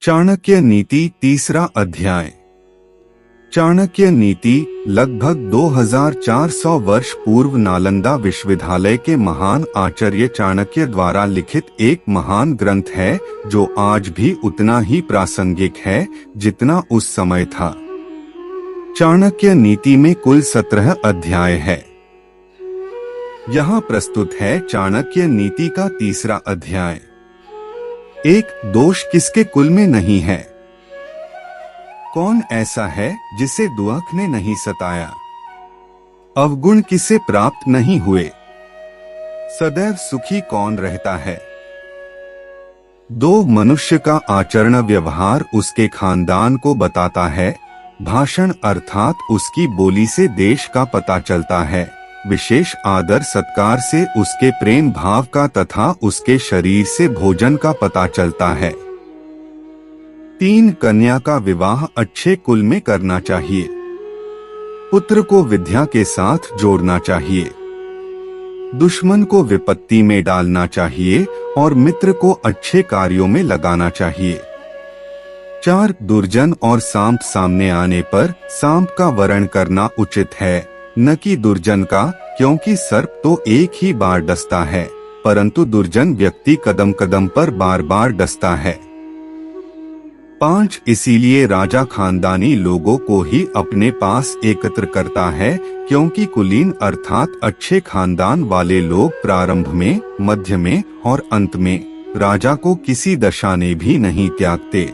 चाणक्य नीति तीसरा अध्याय। चाणक्य नीति लगभग 2400 वर्ष पूर्व नालंदा विश्वविद्यालय के महान आचार्य चाणक्य द्वारा लिखित एक महान ग्रंथ है, जो आज भी उतना ही प्रासंगिक है जितना उस समय था। चाणक्य नीति में कुल 17 अध्याय है। यहाँ प्रस्तुत है चाणक्य नीति का तीसरा अध्याय। एक, दोष किसके कुल में नहीं है? कौन ऐसा है जिसे दुख ने नहीं सताया? अवगुण किसे प्राप्त नहीं हुए? सदैव सुखी कौन रहता है? दो, मनुष्य का आचरण व्यवहार उसके खानदान को बताता है। भाषण अर्थात उसकी बोली से देश का पता चलता है। विशेष आदर सत्कार से उसके प्रेम भाव का तथा उसके शरीर से भोजन का पता चलता है। 3, कन्या का विवाह अच्छे कुल में करना चाहिए। पुत्र को विद्या के साथ जोड़ना चाहिए। दुश्मन को विपत्ति में डालना चाहिए और मित्र को अच्छे कार्यों में लगाना चाहिए। 4, दुर्जन और सांप सामने आने पर सांप का वरण करना उचित है, न कि दुर्जन का, क्योंकि सर्प तो एक ही बार डसता है, परंतु दुर्जन व्यक्ति कदम कदम पर बार बार डसता है। 5, इसीलिए राजा खानदानी लोगों को ही अपने पास एकत्र करता है, क्योंकि कुलीन अर्थात अच्छे खानदान वाले लोग प्रारंभ में, मध्य में और अंत में राजा को किसी दशा ने भी नहीं त्यागते।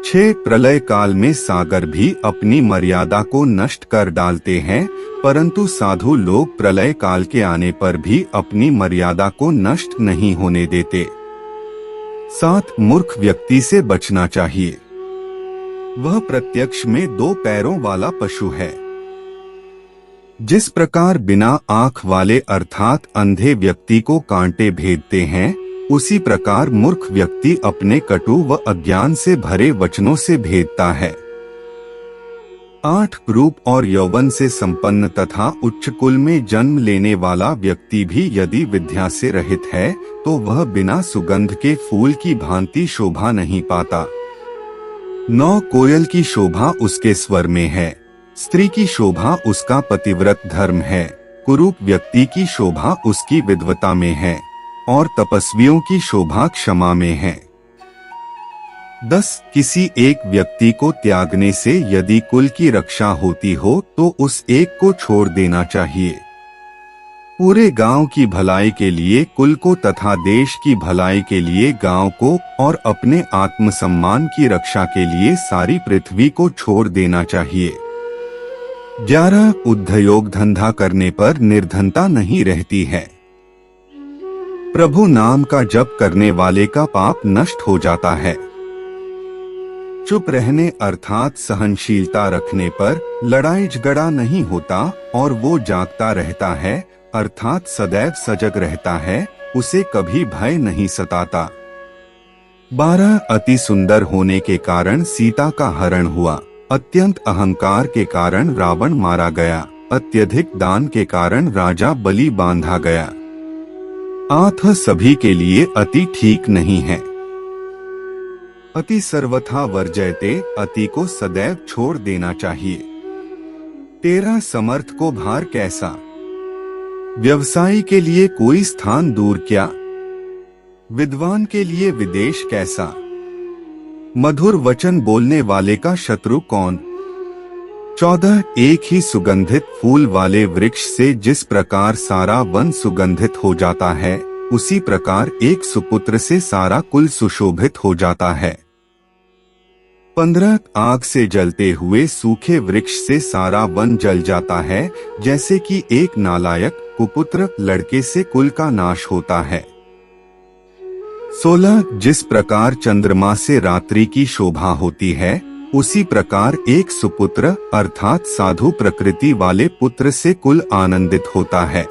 6, प्रलय काल में सागर भी अपनी मर्यादा को नष्ट कर डालते हैं, परंतु साधु लोग प्रलय काल के आने पर भी अपनी मर्यादा को नष्ट नहीं होने देते। 7, मूर्ख व्यक्ति से बचना चाहिए। वह प्रत्यक्ष में 2 पैरों वाला पशु है। जिस प्रकार बिना आंख वाले अर्थात अंधे व्यक्ति को कांटे भेदते हैं, उसी प्रकार मूर्ख व्यक्ति अपने कटु व अज्ञान से भरे वचनों से भेदता है। 8, रूप और यौवन से संपन्न तथा उच्च कुल में जन्म लेने वाला व्यक्ति भी यदि विद्या से रहित है, तो वह बिना सुगंध के फूल की भांति शोभा नहीं पाता। 9, कोयल की शोभा उसके स्वर में है। स्त्री की शोभा उसका पतिव्रत धर्म है। कुरूप व्यक्ति की शोभा उसकी विद्वता में है और तपस्वियों की शोभा क्षमा में है। 10, किसी एक व्यक्ति को त्यागने से यदि कुल की रक्षा होती हो तो उस एक को छोड़ देना चाहिए। पूरे गांव की भलाई के लिए कुल को तथा देश की भलाई के लिए गांव को और अपने आत्मसम्मान की रक्षा के लिए सारी पृथ्वी को छोड़ देना चाहिए। 11, उद्योग धंधा करने पर निर्धनता नहीं रहती है। प्रभु नाम का जप करने वाले का पाप नष्ट हो जाता है। चुप रहने अर्थात सहनशीलता रखने पर लड़ाई झगड़ा नहीं होता और वो जागता रहता है अर्थात सदैव सजग रहता है, उसे कभी भय नहीं सताता। 12, अति सुंदर होने के कारण सीता का हरण हुआ। अत्यंत अहंकार के कारण रावण मारा गया। अत्यधिक दान के कारण राजा बलि बांधा गया। 8, सभी के लिए अति ठीक नहीं है। अति सर्वथा वर्जयते, अति को सदैव छोड़ देना चाहिए। 13, समर्थ को भार कैसा? व्यवसायी के लिए कोई स्थान दूर क्या? विद्वान के लिए विदेश कैसा? मधुर वचन बोलने वाले का शत्रु कौन? 14, एक ही सुगंधित फूल वाले वृक्ष से जिस प्रकार सारा वन सुगंधित हो जाता है, उसी प्रकार एक सुपुत्र से सारा कुल सुशोभित हो जाता है। 15, आग से जलते हुए सूखे वृक्ष से सारा वन जल जाता है, जैसे कि एक नालायक कुपुत्र लड़के से कुल का नाश होता है। 16, जिस प्रकार चंद्रमा से रात्रि की शोभा होती है, उसी प्रकार एक सुपुत्र अर्थात साधु प्रकृति वाले पुत्र से कुल आनंदित होता है।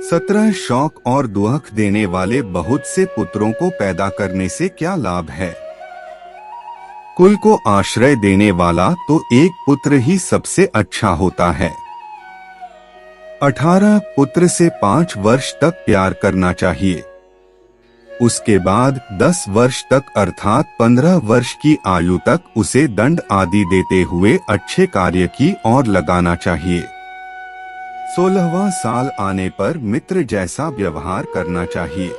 17, शौक और दुख देने वाले बहुत से पुत्रों को पैदा करने से क्या लाभ है? कुल को आश्रय देने वाला तो एक पुत्र ही सबसे अच्छा होता है। 18, पुत्र से 5 वर्ष तक प्यार करना चाहिए। उसके बाद 10 वर्ष तक अर्थात 15 वर्ष की आयु तक उसे दंड आदि देते हुए अच्छे कार्य की ओर लगाना चाहिए। 16वां साल आने पर मित्र जैसा व्यवहार करना चाहिए।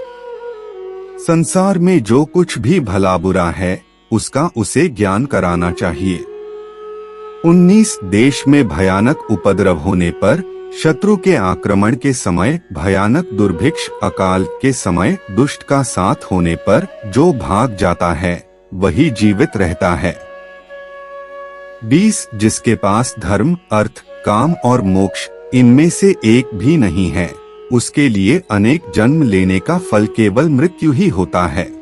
संसार में जो कुछ भी भला बुरा है उसका उसे ज्ञान कराना चाहिए। 19 देश में भयानक उपद्रव होने पर, शत्रु के आक्रमण के समय, भयानक दुर्भिक्ष, अकाल के समय दुष्ट का साथ होने पर जो भाग जाता है वही जीवित रहता है। 20 जिसके पास धर्म, अर्थ, काम और मोक्ष इनमें से एक भी नहीं है, उसके लिए अनेक जन्म लेने का फल केवल मृत्यु ही होता है।